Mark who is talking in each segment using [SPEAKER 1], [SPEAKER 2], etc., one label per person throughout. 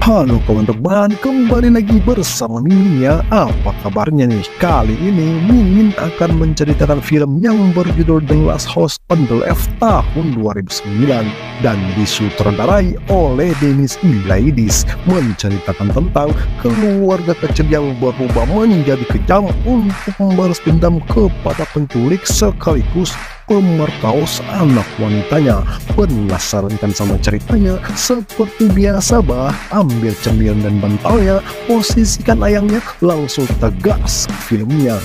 [SPEAKER 1] Halo kawan teman, kembali lagi bersama Mimin ya. Apa kabarnya nih? Kali ini Mimin akan menceritakan film yang berjudul The Last House on the Left tahun 2009 dan disutradarai oleh Dennis Iliadis, menceritakan tentang keluarga kecil yang berubah menjadi kejam untuk membalas dendam kepada penculik sekaligus pemerkaos anak wanitanya. Penasaran kan sama ceritanya? Seperti biasa bah, ambil cemilan dan bantalnya, posisikan ayamnya, langsung kita gas filmnya.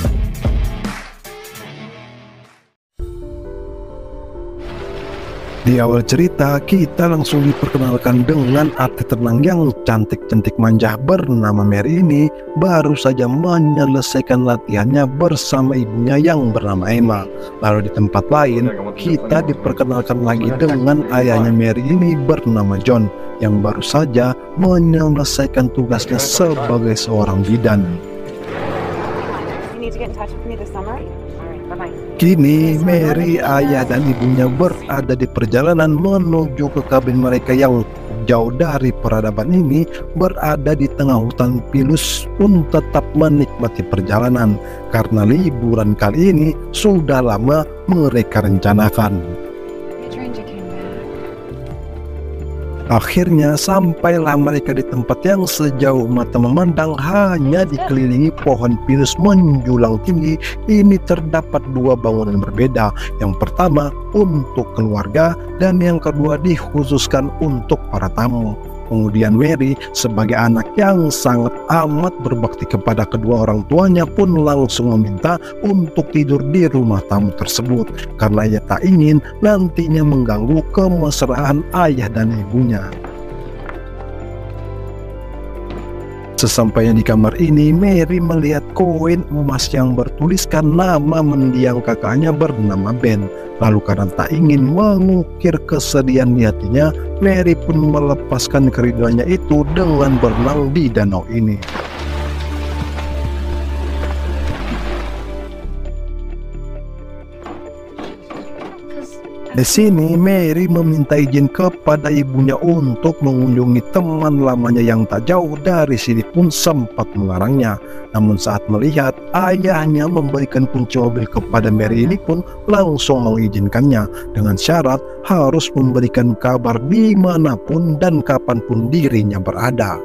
[SPEAKER 1] Di awal cerita, kita langsung diperkenalkan dengan artis renang yang cantik-cantik manja bernama Mary ini baru saja menyelesaikan latihannya bersama ibunya yang bernama Emma. Lalu di tempat lain, kita diperkenalkan lagi dengan ayahnya Mary ini bernama John yang baru saja menyelesaikan tugasnya sebagai seorang bidan. Kini Mary, ayah dan ibunya berada di perjalanan menuju ke kabin mereka yang jauh dari peradaban ini. Berada di tengah hutan pinus pun tetap menikmati perjalanan karena liburan kali ini sudah lama mereka rencanakan. Akhirnya sampailah mereka di tempat yang sejauh mata memandang hanya dikelilingi pohon pinus menjulang tinggi. Ini terdapat dua bangunan berbeda. Yang pertama untuk keluarga dan yang kedua dikhususkan untuk para tamu. Kemudian Mary sebagai anak yang sangat amat berbakti kepada kedua orang tuanya pun langsung meminta untuk tidur di rumah tamu tersebut karena ia tak ingin nantinya mengganggu kemesraan ayah dan ibunya. Sesampainya di kamar ini, Mary melihat koin emas yang bertuliskan nama mendiang kakaknya bernama Ben. Lalu karena tak ingin mengukir kesedihan di hatinya, Mary pun melepaskan kerinduannya itu dengan berenang di danau ini. Di sini Mary meminta izin kepada ibunya untuk mengunjungi teman lamanya yang tak jauh dari sini pun sempat melarangnya. Namun saat melihat ayahnya memberikan kunci mobil kepada Mary ini pun langsung mengizinkannya dengan syarat harus memberikan kabar dimanapun dan kapanpun dirinya berada.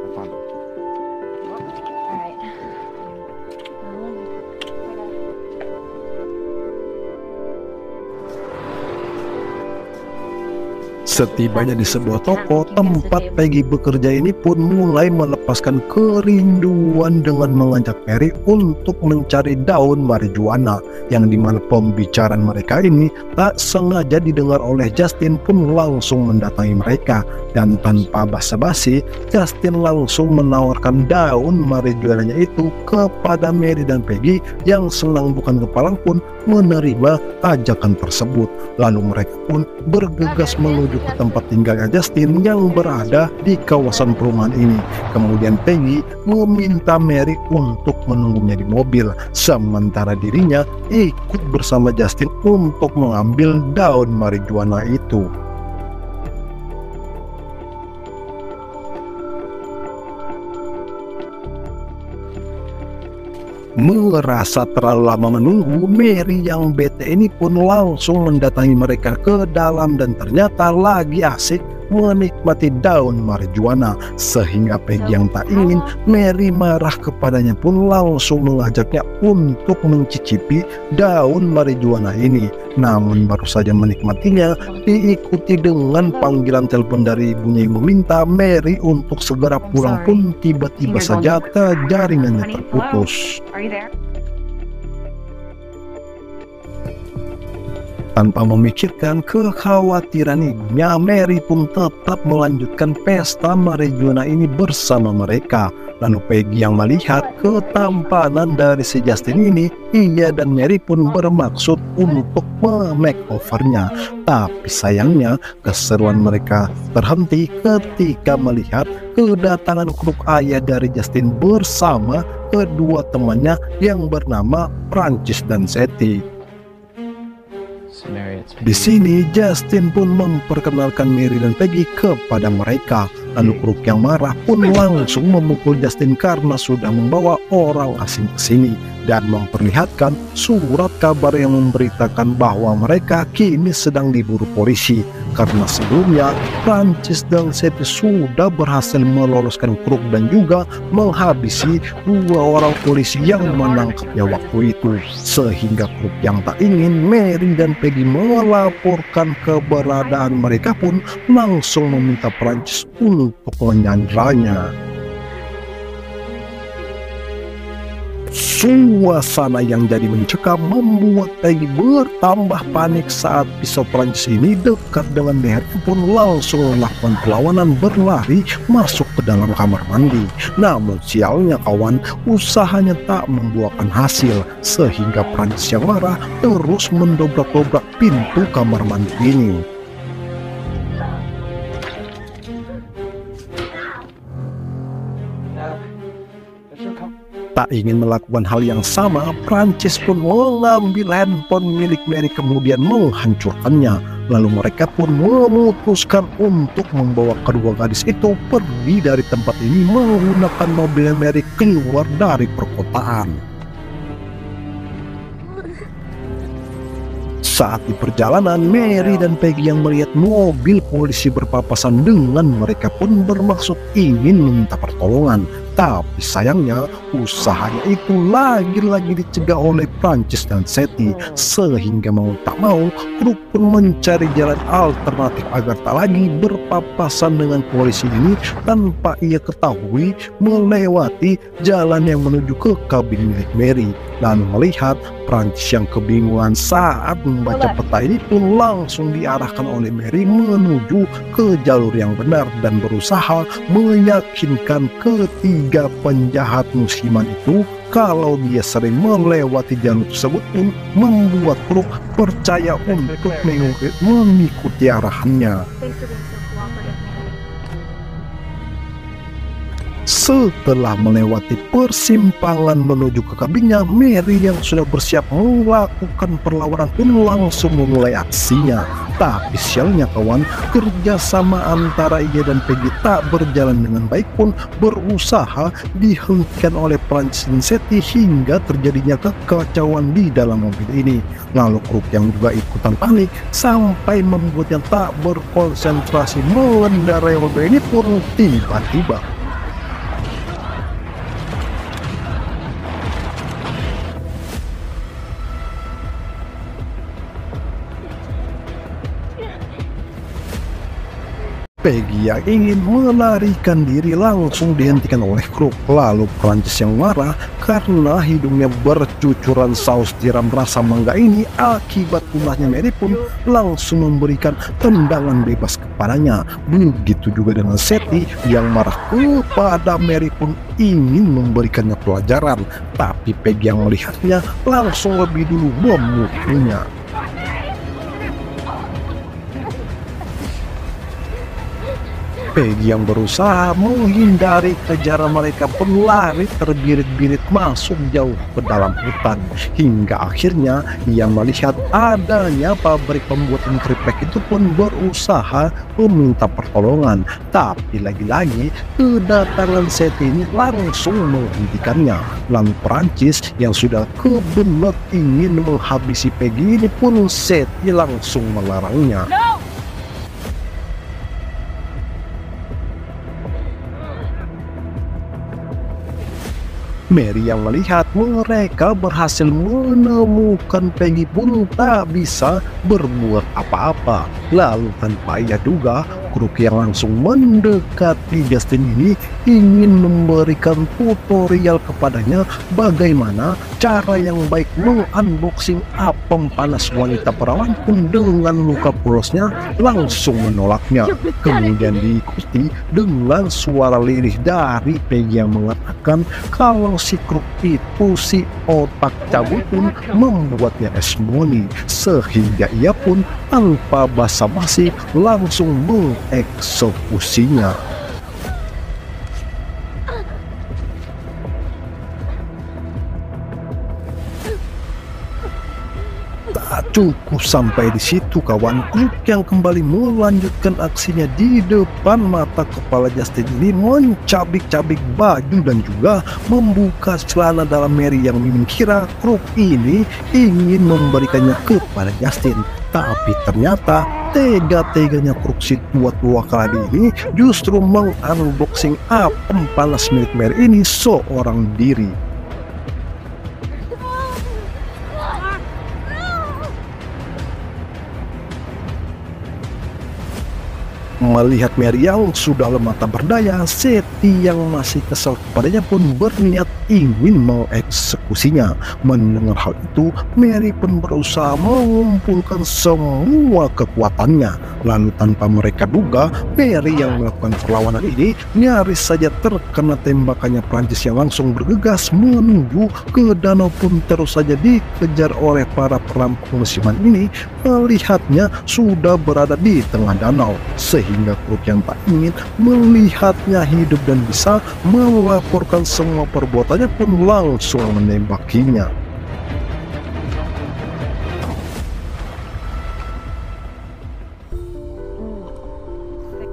[SPEAKER 1] Setibanya di sebuah toko tempat Peggy bekerja ini pun mulai melepaskan kerinduan dengan mengajak Mary untuk mencari daun marijuana, yang dimana pembicaraan mereka ini tak sengaja didengar oleh Justin pun langsung mendatangi mereka. Dan tanpa basa-basi, Justin langsung menawarkan daun marijuananya itu kepada Mary dan Peggy yang senang bukan kepala pun menerima ajakan tersebut. Lalu mereka pun bergegas menuju ke tempat tinggalnya Justin yang berada di kawasan perumahan ini. Kemudian Peggy meminta Mary untuk menunggunya di mobil, sementara dirinya ikut bersama Justin untuk mengambil daun marijuana itu. Merasa terlalu lama menunggu, Mary yang bete ini pun langsung mendatangi mereka ke dalam dan ternyata lagi asik menikmati daun marijuana, sehingga Peggy yang tak ingin Mary marah kepadanya pun langsung mengajaknya untuk mencicipi daun marijuana ini. Namun baru saja menikmatinya, diikuti dengan panggilan telepon dari ibunya yang meminta Mary untuk segera pulang pun tiba-tiba saja jaringannya terputus. Tanpa memikirkan kekhawatiran ibunya, Mary pun tetap melanjutkan pesta marijuana ini bersama mereka. Lalu Peggy yang melihat ketampanan dari si Justin ini, ia dan Mary pun bermaksud untuk memakeovernya. Tapi sayangnya keseruan mereka terhenti ketika melihat kedatangan kruk ayah dari Justin bersama kedua temannya yang bernama Francis dan Seti. Di sini Justin pun memperkenalkan Mary dan Peggy kepada mereka. Lalu Kruk yang marah pun langsung memukul Justin karena sudah membawa orang asing ke sini dan memperlihatkan surat kabar yang memberitakan bahwa mereka kini sedang diburu polisi karena sebelumnya Prancis dan Seti sudah berhasil meloloskan Kruk dan juga menghabisi 2 orang polisi yang menangkapnya waktu itu, sehingga Kruk yang tak ingin Mary dan Peggy melaporkan keberadaan mereka pun langsung meminta Prancis untuk menyanderanya. Suasana yang jadi mencekam membuat Peggy bertambah panik saat pisau Prancis ini dekat dengan lehernya pun langsung melakukan perlawanan berlari masuk ke dalam kamar mandi. Namun sialnya kawan, usahanya tak membuahkan hasil sehingga Prancis yang marah terus mendobrak-dobrak pintu kamar mandi ini. Tak ingin melakukan hal yang sama, Prancis pun mengambil handphone milik Mary kemudian menghancurkannya. Lalu mereka pun memutuskan untuk membawa kedua gadis itu pergi dari tempat ini menggunakan mobil Mary keluar dari perkotaan. Saat di perjalanan, Mary dan Peggy yang melihat mobil polisi berpapasan dengan mereka pun bermaksud ingin meminta pertolongan. Tapi sayangnya usahanya itu lagi-lagi dicegah oleh Prancis dan Seti, sehingga mau tak mau Kruk pun mencari jalan alternatif agar tak lagi berpapasan dengan polisi ini tanpa ia ketahui melewati jalan yang menuju ke kabin milik Mary. Dan melihat Prancis yang kebingungan saat membaca peta ini pun langsung diarahkan oleh Mary menuju ke jalur yang benar dan berusaha meyakinkan ketiga penjahat musiman itu kalau dia sering melewati jalur tersebut pun membuat Kruk percaya untuk mengikuti arahannya. Setelah melewati persimpangan menuju ke kabinnya, Mary yang sudah bersiap melakukan perlawanan pun langsung memulai aksinya. Tapi sialnya kawan, kerjasama antara ia dan Peggy tak berjalan dengan baik pun berusaha dihentikan oleh Prancis dan Seti hingga terjadinya kekacauan di dalam mobil ini. Lalu Kruk yang juga ikutan panik sampai membuatnya tak berkonsentrasi mengendarai mobil ini pun tiba-tiba Peggy yang ingin melarikan diri langsung dihentikan oleh Kruk. Lalu Prancis yang marah karena hidungnya bercucuran saus tiram rasa mangga ini akibat ulahnya Mary pun langsung memberikan tendangan bebas kepadanya. Begitu juga dengan Seti yang marah kepada Mary pun ingin memberikannya pelajaran, tapi Peggy yang melihatnya langsung lebih dulu memukulnya. Peggy yang berusaha menghindari kejaran mereka pun lari terbirit-birit masuk jauh ke dalam hutan, hingga akhirnya ia melihat adanya pabrik pembuatan keripik itu pun berusaha meminta pertolongan. Tapi lagi-lagi kedatangan Seti ini langsung menghentikannya. Lalu Prancis yang sudah kebelet ingin menghabisi Peggy ini pun Seti langsung melarangnya. Mary yang melihat mereka berhasil menemukan Peggy pun tak bisa berbuat apa-apa. Lalu tanpa ia duga, Kruk yang langsung mendekati Justin ini ingin memberikan tutorial kepadanya bagaimana cara yang baik mengunboxing apem panas wanita perawan pun dengan luka polosnya langsung menolaknya. Kemudian diikuti dengan suara lirih dari Peggy yang mengatakan kalau si Kruk itu si otak cabul pun membuatnya esmoni, sehingga ia pun tanpa basa-basi langsung mengeksekusinya. Tak Cukup sampai di situ kawan, Crook yang kembali melanjutkan aksinya di depan mata kepala Justin ini mencabik-cabik baju dan juga membuka celana dalam Mary yang Mimin kira Crook ini ingin memberikannya kepada Justin. Tapi ternyata tega-teganya Crook si tua-tua kali ini justru mengunboxing apem panas milik Mary ini seorang diri. Melihat Mary yang sudah lemah tak berdaya, Seti yang masih kesal kepadanya pun berniat ingin mengeksekusinya. Mendengar hal itu, Mary pun berusaha mengumpulkan semua kekuatannya. Lalu tanpa mereka duga, Mary yang melakukan perlawanan ini nyaris saja terkena tembakannya Prancis yang langsung bergegas menuju ke danau pun terus saja dikejar oleh para perampok musiman ini. Melihatnya sudah berada di tengah danau, sehingga Crook yang tak ingin melihatnya hidup dan bisa melaporkan semua perbuatannya pun langsung menembakinya.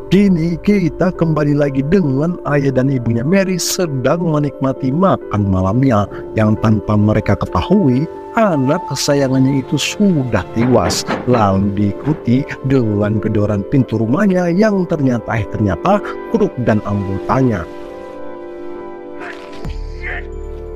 [SPEAKER 1] Kini kita kembali lagi dengan ayah dan ibunya Mary sedang menikmati makan malamnya, yang tanpa mereka ketahui anak kesayangannya itu sudah tewas. Lalu diikuti dengan gedoran pintu rumahnya yang ternyata Crook dan anggotanya.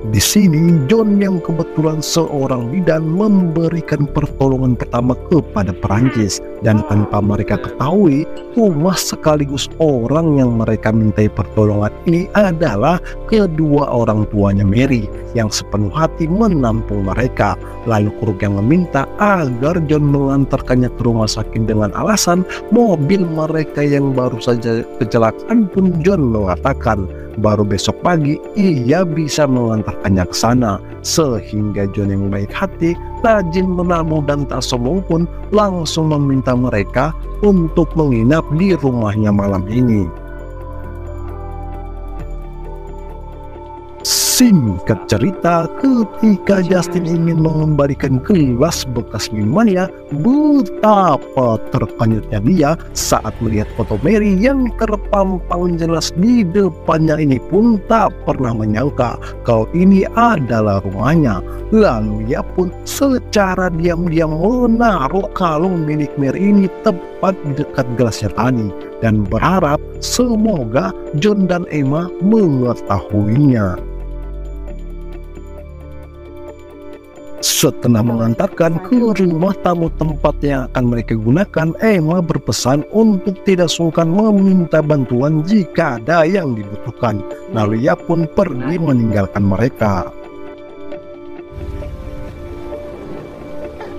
[SPEAKER 1] Di sini John yang kebetulan seorang bidan memberikan pertolongan pertama kepada Perancis, dan tanpa mereka ketahui rumah sekaligus orang yang mereka mintai pertolongan ini adalah kedua orang tuanya Mary yang sepenuh hati menampung mereka. Lalu Crook yang meminta agar John mengantarkannya ke rumah sakit dengan alasan mobil mereka yang baru saja kecelakaan pun John mengatakan baru besok pagi ia bisa mengantarkannya ke sana. Sehingga John yang baik hati, rajin menamu dan tak sombong pun langsung meminta mereka untuk menginap di rumahnya malam ini. Singkat cerita, ketika Justin ingin mengembalikan gelas bekas minumannya, betapa terkanyutnya dia saat melihat foto Mary yang terpampang jelas di depannya ini pun tak pernah menyangka kalau ini adalah rumahnya. Lalu ia pun secara diam-diam menaruh kalung milik Mary ini tepat di dekat gelasnya tadi dan berharap semoga John dan Emma mengetahuinya. Setelah mengantarkan ke rumah tamu tempat yang akan mereka gunakan, Emma berpesan untuk tidak sungkan meminta bantuan jika ada yang dibutuhkan. Lalu ia pun pergi meninggalkan mereka.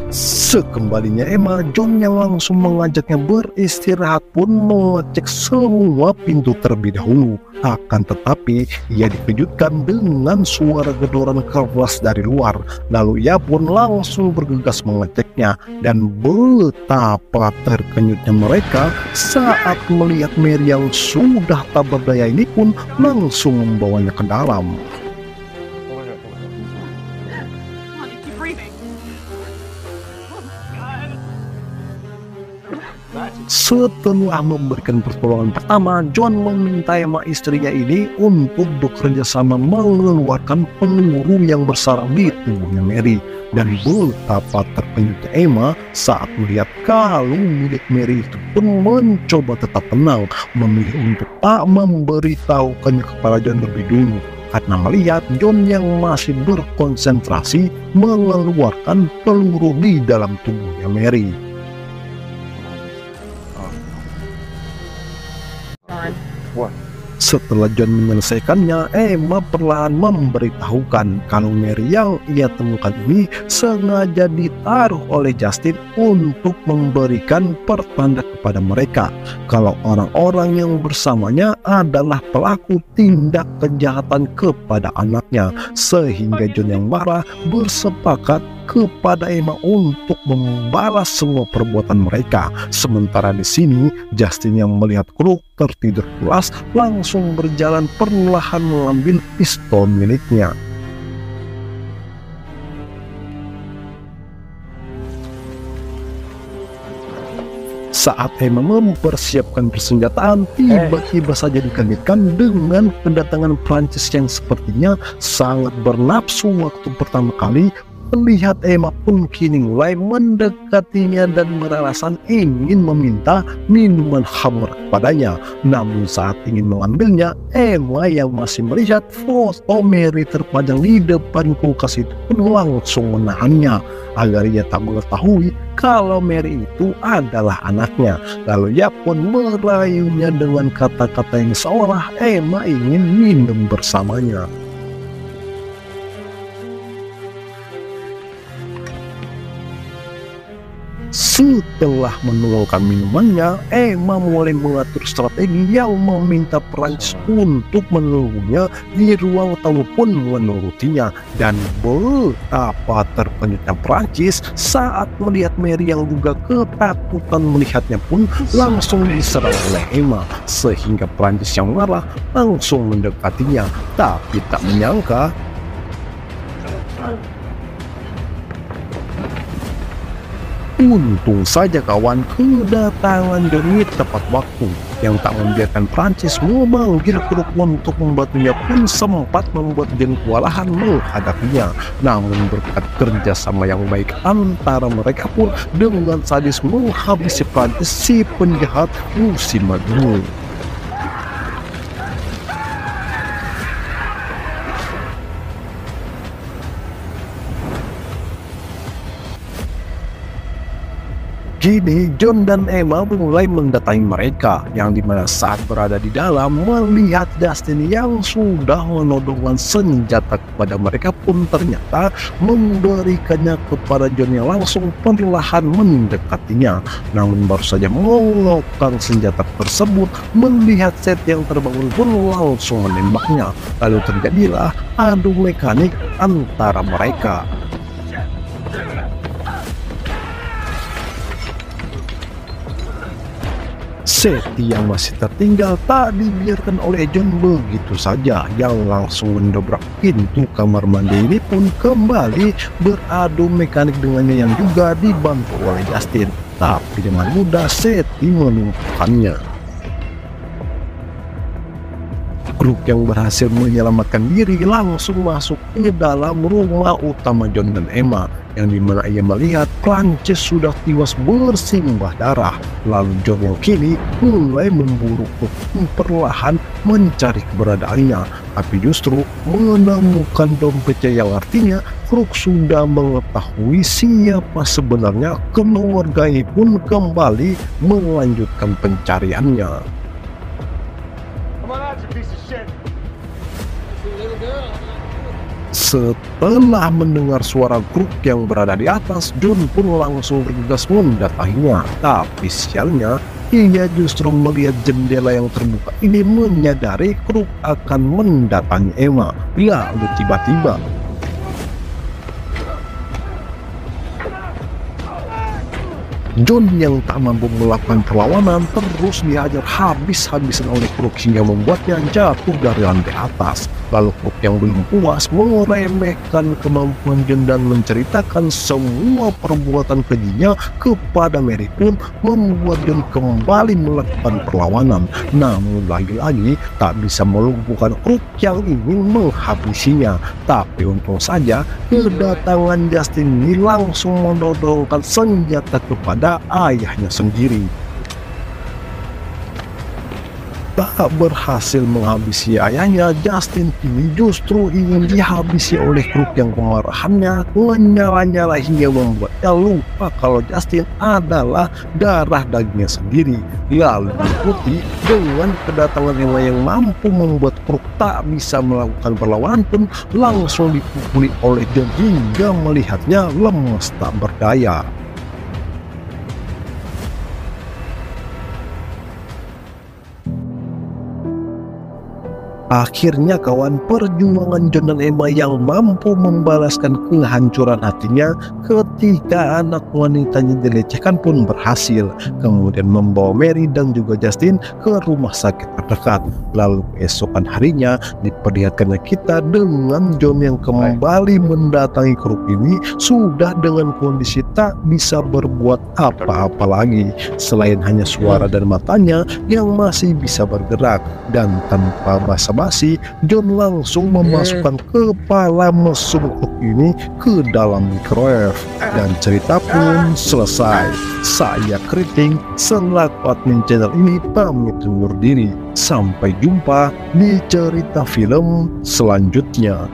[SPEAKER 1] Sekembalinya Emma, John yang langsung mengajaknya beristirahat pun mengecek semua pintu terlebih dahulu. Akan tetapi ia dikejutkan dengan suara gedoran keras dari luar. Lalu ia pun langsung bergegas mengeceknya, dan betapa terkejutnya mereka saat melihat Mary yang sudah tak berdaya ini pun langsung membawanya ke dalam. Setelah memberikan pertolongan pertama, John meminta Emma istrinya ini untuk bekerja sama mengeluarkan peluru yang bersarang di tubuhnya Mary. Dan betapa terkejutnya Emma saat melihat kalung milik Mary itu pun mencoba tetap tenang, memilih untuk tak memberitahukannya kepada John lebih dulu, karena melihat John yang masih berkonsentrasi mengeluarkan peluru di dalam tubuhnya Mary. Setelah John menyelesaikannya, Emma perlahan memberitahukan kalau Mary yang ia temukan ini sengaja ditaruh oleh Justin untuk memberikan pertanda kepada mereka kalau orang-orang yang bersamanya adalah pelaku tindak kejahatan kepada anaknya. Sehingga John yang marah bersepakat kepada Emma untuk membalas semua perbuatan mereka. Sementara di sini Justin yang melihat Crook tertidur pulas langsung berjalan perlahan mengambil pistol miliknya. Saat Emma mempersiapkan persenjataan, tiba-tiba saja dikagetkan dengan kedatangan Prancis yang sepertinya sangat bernafsu waktu pertama kali melihat Emma pun kini mulai mendekatinya dan beralasan ingin meminta minuman khamr kepadanya. Namun saat ingin mengambilnya, Emma yang masih melihat foto Mary terpajang di depan kulkas itu pun langsung menahannya agar ia tak mengetahui kalau Mary itu adalah anaknya. Lalu ia pun merayunya dengan kata-kata yang seolah Emma ingin minum bersamanya. Setelah menuangkan minumannya, Emma mulai mengatur strategi yang meminta Prancis untuk menunggunya di ruang tamu pun menurutinya. Dan betapa terpenyutnya Prancis saat melihat Mary yang juga ketakutan melihatnya pun langsung diserang oleh Emma, sehingga Prancis yang marah langsung mendekatinya, tapi tak menyangka untung saja kawan kedatangan Johnny tepat waktu yang tak membiarkan Prancis memanggil Kruk untuk membantunya pun sempat membuat John kewalahan menghadapinya. Namun berkat kerjasama yang baik antara mereka pun dengan sadis menghabisi Prancis si penjahat musim madu. Kini John dan Emma mulai mendatangi mereka, yang dimana saat berada di dalam melihat Dustin yang sudah menodongkan senjata kepada mereka pun ternyata memberikannya kepada John yang langsung perlahan mendekatinya. Namun baru saja mengelokkan senjata tersebut, melihat Seth yang terbangun pun langsung menembaknya. Lalu terjadilah adu mekanik antara mereka. Seth yang masih tertinggal tak dibiarkan oleh John begitu saja, yang langsung mendobrak pintu kamar mandi ini pun kembali beradu mekanik dengannya yang juga dibantu oleh Justin. Tapi dengan mudah Seth melumpuhkannya. Kruk yang berhasil menyelamatkan diri langsung masuk ke dalam rumah utama John dan Emma, yang dimana ia melihat Prancis sudah tewas bersimbah darah. Lalu John yang kini mulai memburu Kruk perlahan mencari keberadaannya, tapi justru menemukan dompetnya, yang artinya Kruk sudah mengetahui siapa sebenarnya. Keluarga ini pun kembali melanjutkan pencariannya. Setelah mendengar suara Kruk yang berada di atas, John pun langsung bergegas mendatanginya. Tapi sialnya, ia justru melihat jendela yang terbuka ini menyadari Kruk akan mendatangi Emma. Lalu tiba-tiba John yang tak mampu melakukan perlawanan terus dihajar habis-habisan oleh Kruk hingga membuatnya jatuh dari lantai atas. Lalu Kruk yang belum puas meremehkan kemampuan John dan menceritakan semua perbuatan kejinya kepada Mary pun membuat John kembali melakukan perlawanan. Namun lagi-lagi tak bisa melumpuhkan Kruk yang ingin menghabisinya. Tapi untung saja kedatangan Justin ini langsung menodongkan senjata kepada ayahnya sendiri. Tak berhasil menghabisi ayahnya, Justin kini justru ingin dihabisi oleh Kruk yang kemarahannya menyala-nyala hingga membuatnya lupa kalau Justin adalah darah dagingnya sendiri. Lalu diikuti dengan kedatangan Emma yang mampu membuat Kruk tak bisa melakukan perlawanan pun langsung dipukuli oleh John hingga melihatnya lemas tak berdaya. Akhirnya kawan, perjuangan John dan Emma yang mampu membalaskan kehancuran hatinya ketika anak wanitanya dilecehkan pun berhasil. Kemudian membawa Mary dan juga Justin ke rumah sakit terdekat. Lalu keesokan harinya diperlihatkannya kita dengan John yang kembali mendatangi grup ini sudah dengan kondisi tak bisa berbuat apa-apa lagi selain hanya suara dan matanya yang masih bisa bergerak. Dan tanpa basa-basi, John langsung memasukkan kepala mesum Hook ini ke dalam microwave dan cerita pun selesai. Saya Keriting selaku admin channel ini pamit undur diri. Sampai jumpa di cerita film selanjutnya.